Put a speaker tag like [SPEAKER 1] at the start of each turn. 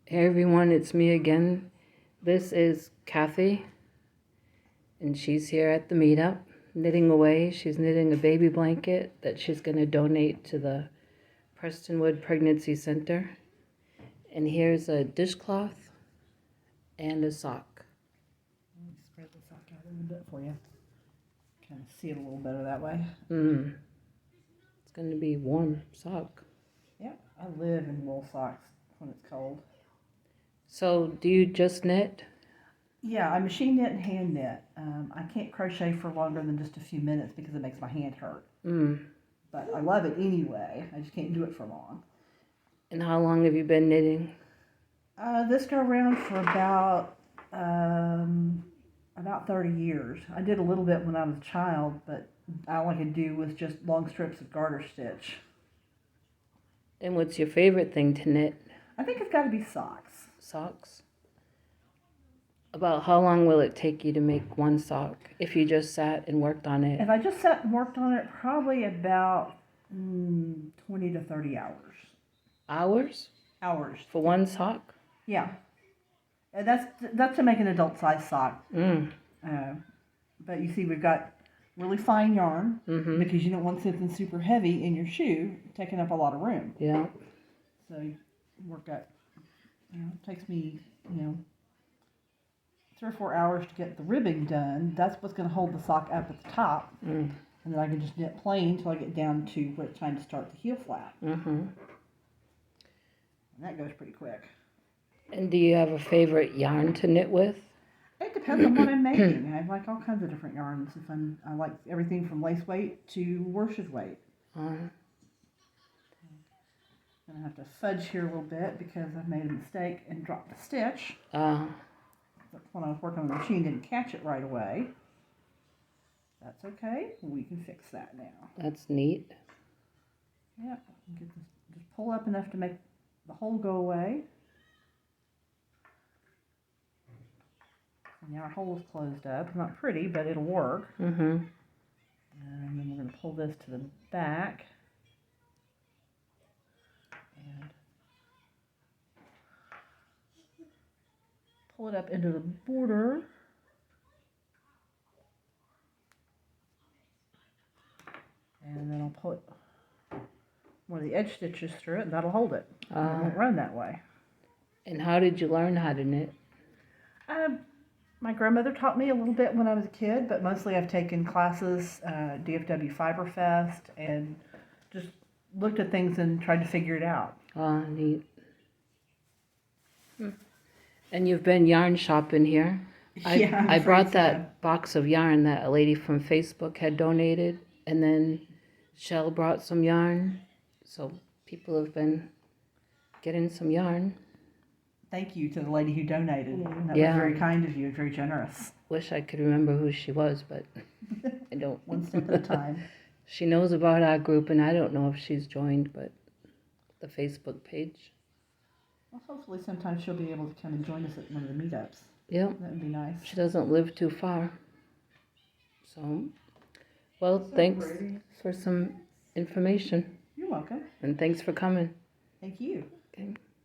[SPEAKER 1] Hey everyone, it's me again. This is Cathy, and she's here at the meetup, knitting away. She's knitting a baby blanket that she's going to donate to the Prestonwood Pregnancy Center. And here's a dishcloth and a sock.
[SPEAKER 2] Let me spread the sock out a little bit for you. Kind of see it a little better that way.
[SPEAKER 1] It's going to be warm sock.
[SPEAKER 2] Yeah, I live in wool socks when it's cold.
[SPEAKER 1] So, do you just knit?
[SPEAKER 2] Yeah, I machine knit and hand knit. I can't crochet for longer than just a few minutes because it makes my hand hurt. But I love it anyway. I just can't do it for long.
[SPEAKER 1] And how long have you been knitting?
[SPEAKER 2] This go around for about 30 years. I did a little bit when I was a child, but all I could do was just long strips of garter stitch.
[SPEAKER 1] And what's your favorite thing to knit?
[SPEAKER 2] I think it's got to be socks.
[SPEAKER 1] Socks? About how long will it take you to make one sock if you just sat and worked on it?
[SPEAKER 2] If I just sat and worked on it, probably about 20 to 30 hours.
[SPEAKER 1] Hours?
[SPEAKER 2] Hours.
[SPEAKER 1] For one sock?
[SPEAKER 2] Yeah. And that's to make an adult-sized sock. But you see, we've got really fine yarn because you don't want something super heavy in your shoe taking up a lot of room.
[SPEAKER 1] Yeah.
[SPEAKER 2] So you work at, it takes me, 3 or 4 hours to get the ribbing done. That's what's going to hold the sock up at the top. And then I can just knit plain until I get down to where it's time to start the heel flap. And that goes pretty quick.
[SPEAKER 1] And do you have a favorite yarn to knit with?
[SPEAKER 2] It depends on what I'm making. I like all kinds of different yarns. I like everything from lace weight to worsted weight. I'm going to have to fudge here a little bit because I've made a mistake and dropped a stitch. When I was working on the machine, didn't catch it right away. That's okay. We can fix that now.
[SPEAKER 1] That's neat.
[SPEAKER 2] Yeah, get this, just pull up enough to make the hole go away. And now our hole is closed up. It's not pretty, but it'll work. And then we're going to pull this to the back. And pull it up into the border. And then I'll put one of the edge stitches through it, and that'll hold it. It won't run that way.
[SPEAKER 1] And how did you learn how to knit?
[SPEAKER 2] My grandmother taught me a little bit when I was a kid, but mostly I've taken classes, DFW Fiber Fest, and just looked at things and tried to figure it out.
[SPEAKER 1] Neat. And you've been yarn shopping here. I brought that box of yarn that a lady from Facebook had donated, and then Shell brought some yarn. So people have been getting some yarn.
[SPEAKER 2] Thank you to the lady who donated. That was very kind of you, very generous.
[SPEAKER 1] Wish I could remember who she was, but I don't.
[SPEAKER 2] One step at a time.
[SPEAKER 1] She knows about our group, and I don't know if she's joined, but the Facebook page.
[SPEAKER 2] Well, hopefully sometime she'll be able to come and join us at one of the meetups.
[SPEAKER 1] Yeah.
[SPEAKER 2] That would be nice.
[SPEAKER 1] She doesn't live too far. So, well, thanks for some information.
[SPEAKER 2] You're welcome.
[SPEAKER 1] And thanks for coming.
[SPEAKER 2] Thank you.
[SPEAKER 1] Okay.